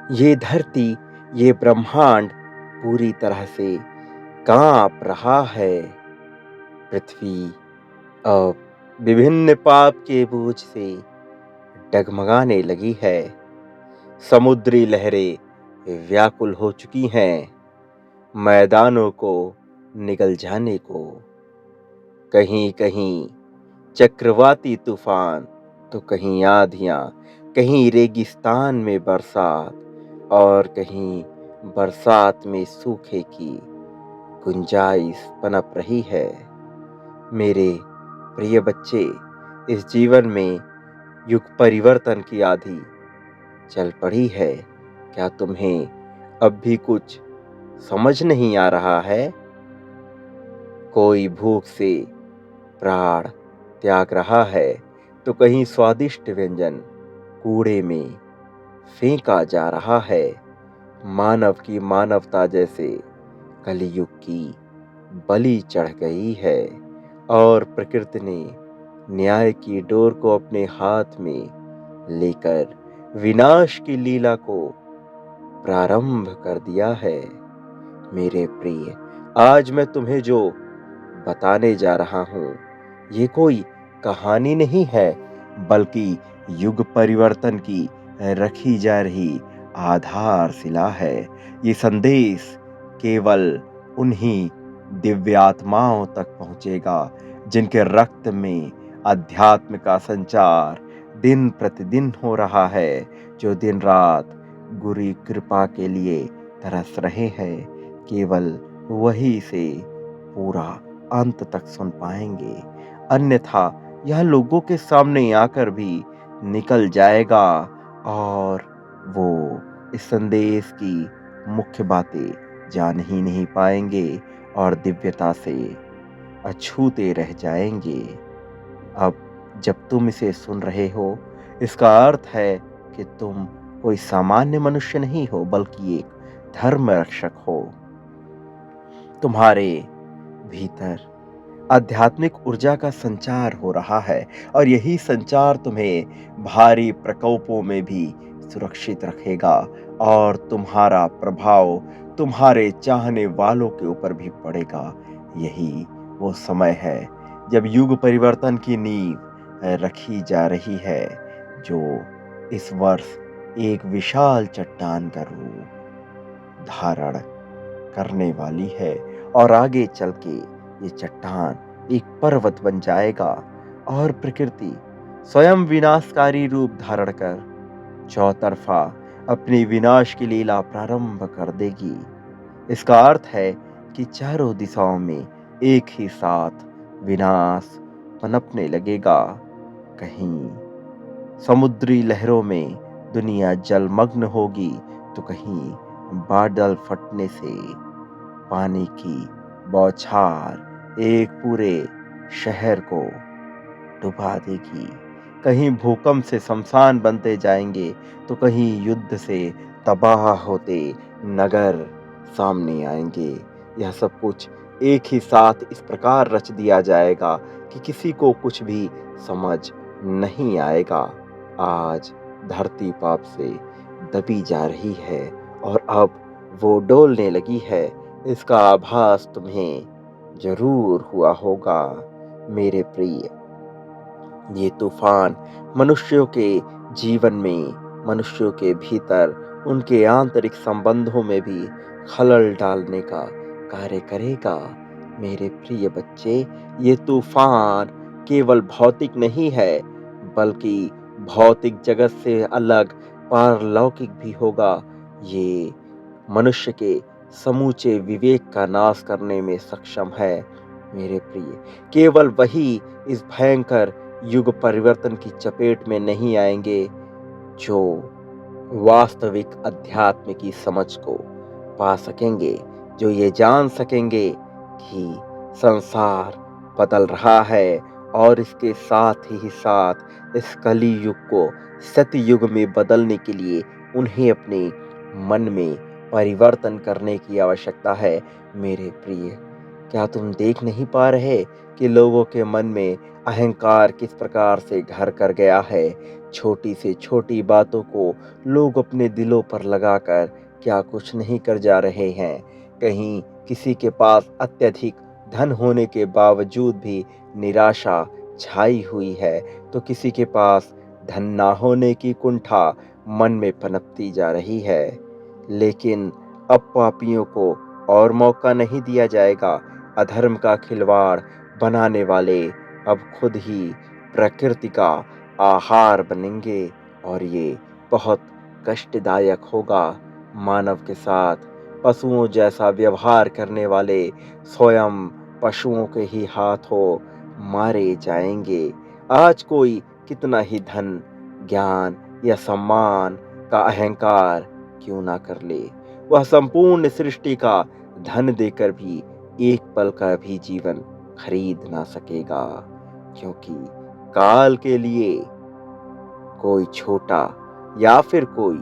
ये धरती, ये ब्रह्मांड पूरी तरह से कांप रहा है। पृथ्वी अब विभिन्न पाप के बोझ से डगमगाने लगी है। समुद्री लहरें व्याकुल हो चुकी हैं, मैदानों को निगल जाने को। कहीं कहीं चक्रवाती तूफान, तो कहीं आंधियां, कहीं रेगिस्तान में बरसात और कहीं बरसात में सूखे की गुंजाइश पनप रही है। मेरे प्रिय बच्चे, इस जीवन में युग परिवर्तन की आंधी चल पड़ी है। क्या तुम्हें अब भी कुछ समझ नहीं आ रहा है? कोई भूख से प्राण त्याग रहा है, तो कहीं स्वादिष्ट व्यंजन कूड़े में फेंका जा रहा है। मानव की मानवता जैसे कलयुग की बलि चढ़ गई है और प्रकृति ने न्याय की डोर को अपने हाथ में लेकर विनाश की लीला को प्रारंभ कर दिया है। मेरे प्रिय, आज मैं तुम्हें जो बताने जा रहा हूं, ये कोई कहानी नहीं है, बल्कि युग परिवर्तन की रखी जा रही आधारशिला है। ये संदेश केवल उन्हीं दिव्य आत्माओं तक पहुंचेगा जिनके रक्त में अध्यात्म का संचार दिन प्रतिदिन हो रहा है, जो दिन रात गुरु कृपा के लिए तरस रहे हैं। केवल वही से पूरा अंत तक सुन पाएंगे, अन्यथा यह लोगों के सामने आकर भी निकल जाएगा और वो इस संदेश की मुख्य बातें जान ही नहीं पाएंगे और दिव्यता से अछूते रह जाएंगे। अब जब तुम इसे सुन रहे हो, इसका अर्थ है कि तुम कोई सामान्य मनुष्य नहीं हो, बल्कि एक धर्म रक्षक हो। तुम्हारे भीतर आध्यात्मिक ऊर्जा का संचार हो रहा है और यही संचार तुम्हें भारी प्रकोपों में भी सुरक्षित रखेगा और तुम्हारा प्रभाव तुम्हारे चाहने वालों के ऊपर भी पड़ेगा। यही वो समय है जब युग परिवर्तन की नींव रखी जा रही है, जो इस वर्ष एक विशाल चट्टान का रूप धारण करने वाली है और आगे चल के ये चट्टान एक पर्वत बन जाएगा और प्रकृति स्वयं विनाशकारी रूप धारण कर चौतरफा अपनी विनाश की लीला प्रारंभ कर देगी। इसका अर्थ है कि चारों दिशाओं में एक ही साथ विनाश पनपने लगेगा। कहीं समुद्री लहरों में दुनिया जलमग्न होगी, तो कहीं बादल फटने से पानी की बौछार एक पूरे शहर को डुबा देगी। कहीं भूकंप से शमशान बनते जाएंगे, तो कहीं युद्ध से तबाह होते नगर सामने आएंगे। यह सब कुछ एक ही साथ इस प्रकार रच दिया जाएगा कि किसी को कुछ भी समझ नहीं आएगा। आज धरती पाप से दबी जा रही है और अब वो डोलने लगी है। इसका आभास तुम्हें जरूर हुआ होगा। मेरे प्रिय, ये तूफान मनुष्यों के जीवन में, मनुष्यों के भीतर, उनके आंतरिक संबंधों में भी खलल डालने का कार्य करेगा। मेरे प्रिय बच्चे, ये तूफान केवल भौतिक नहीं है, बल्कि भौतिक जगत से अलग पारलौकिक भी होगा। ये मनुष्य के समूचे विवेक का नाश करने में सक्षम है। मेरे प्रिय, केवल वही इस भयंकर युग परिवर्तन की चपेट में नहीं आएंगे जो वास्तविक अध्यात्म की समझ को पा सकेंगे, जो ये जान सकेंगे कि संसार बदल रहा है और इसके साथ ही साथ इस कली युग को सतयुग में बदलने के लिए उन्हें अपने मन में परिवर्तन करने की आवश्यकता है। मेरे प्रिय, क्या तुम देख नहीं पा रहे कि लोगों के मन में अहंकार किस प्रकार से घर कर गया है? छोटी से छोटी बातों को लोग अपने दिलों पर लगाकर क्या कुछ नहीं कर जा रहे हैं? कहीं किसी के पास अत्यधिक धन होने के बावजूद भी निराशा छाई हुई है, तो किसी के पास धन ना होने की कुंठा मन में पनपती जा रही है। लेकिन अब पापियों को और मौका नहीं दिया जाएगा। अधर्म का खिलवाड़ बनाने वाले अब खुद ही प्रकृति का आहार बनेंगे और ये बहुत कष्टदायक होगा। मानव के साथ पशुओं जैसा व्यवहार करने वाले स्वयं पशुओं के ही हाथों मारे जाएंगे। आज कोई कितना ही धन, ज्ञान या सम्मान का अहंकार क्यों ना कर ले, वह संपूर्ण सृष्टि का धन देकर भी एक पल का भी जीवन खरीद ना सकेगा, क्योंकि काल के लिए कोई छोटा या फिर कोई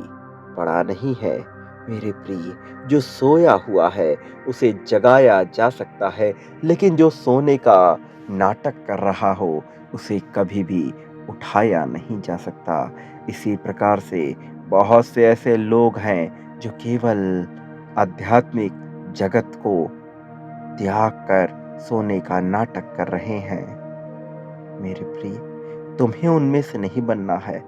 बड़ा नहीं है। मेरे प्रिय, जो सोया हुआ है उसे जगाया जा सकता है, लेकिन जो सोने का नाटक कर रहा हो उसे कभी भी उठाया नहीं जा सकता। इसी प्रकार से बहुत से ऐसे लोग हैं जो केवल आध्यात्मिक जगत को त्याग कर सोने का नाटक कर रहे हैं। मेरे प्रिय, तुम्हें उनमें से नहीं बनना है।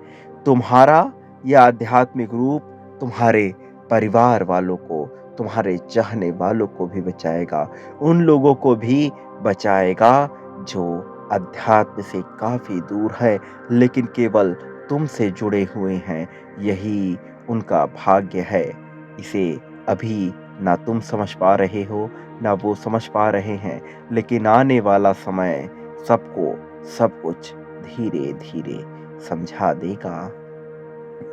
तुम्हारा यह आध्यात्मिक रूप तुम्हारे परिवार वालों को, तुम्हारे चाहने वालों को भी बचाएगा। उन लोगों को भी बचाएगा जो अध्यात्म से काफ़ी दूर है, लेकिन केवल तुमसे जुड़े हुए हैं। यही उनका भाग्य है। इसे अभी ना तुम समझ पा रहे हो, ना वो समझ पा रहे हैं, लेकिन आने वाला समय सबको सब कुछ धीरे-धीरे समझा देगा।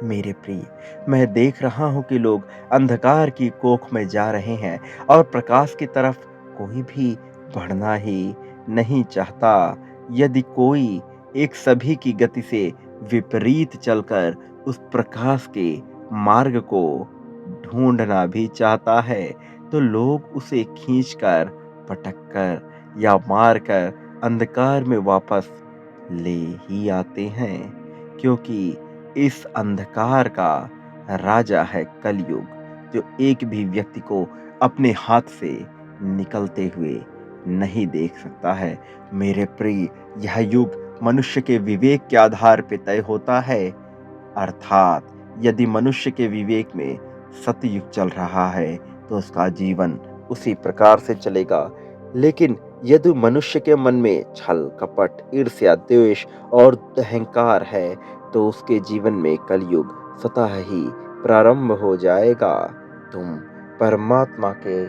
मेरे प्रिय, मैं देख रहा हूँ कि लोग अंधकार की कोख में जा रहे हैं और प्रकाश की तरफ कोई भी बढ़ना ही नहीं चाहता। यदि कोई एक सभी की गति से विपरीत चलकर उस प्रकाश के मार्ग को ढूंढना भी चाहता है, तो लोग उसे खींचकर, पटककर या मारकर अंधकार में वापस ले ही आते हैं, क्योंकि इस अंधकार का राजा है कलयुग, जो एक भी व्यक्ति को अपने हाथ से निकलते हुए नहीं देख सकता है। मेरे प्रिय, यह युग मनुष्य के विवेक के आधार पर तय होता है। अर्थात यदि मनुष्य के विवेक में सतयुग चल रहा है तो उसका जीवन उसी प्रकार से चलेगा। लेकिन यदि मनुष्य के मन में छल, कपट, ईर्ष्या, द्वेष और अहंकार है, तो उसके जीवन में कलयुग स्वतः ही प्रारंभ हो जाएगा। तुम परमात्मा के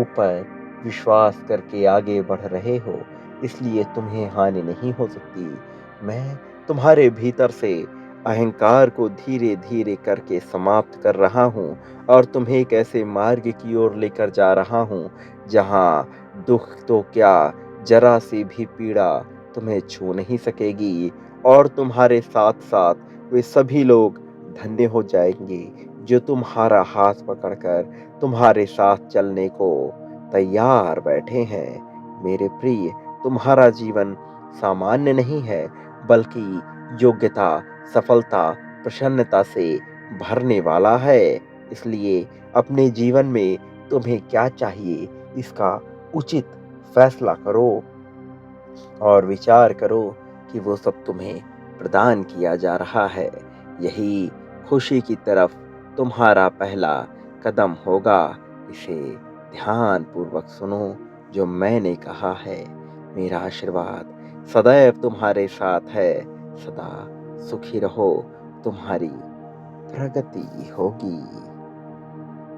ऊपर विश्वास करके आगे बढ़ रहे हो, इसलिए तुम्हें हानि नहीं हो सकती। मैं तुम्हारे भीतर से अहंकार को धीरे धीरे करके समाप्त कर रहा हूँ और तुम्हें एक ऐसे मार्ग की ओर लेकर जा रहा हूँ जहाँ दुख तो क्या, जरा सी भी पीड़ा तुम्हें छू नहीं सकेगी और तुम्हारे साथ साथ वे सभी लोग धन्य हो जाएंगे जो तुम्हारा हाथ पकड़कर तुम्हारे साथ चलने को तैयार बैठे हैं। मेरे प्रिय, तुम्हारा जीवन सामान्य नहीं है, बल्कि योग्यता, सफलता, प्रसन्नता से भरने वाला है। इसलिए अपने जीवन में तुम्हें क्या चाहिए, इसका उचित फैसला करो और विचार करो कि वो सब तुम्हें प्रदान किया जा रहा है। यही खुशी की तरफ तुम्हारा पहला कदम होगा। इसे ध्यानपूर्वक सुनो जो मैंने कहा है। मेरा आशीर्वाद सदैव तुम्हारे साथ है। सदा सुखी रहो, तुम्हारी प्रगति होगी।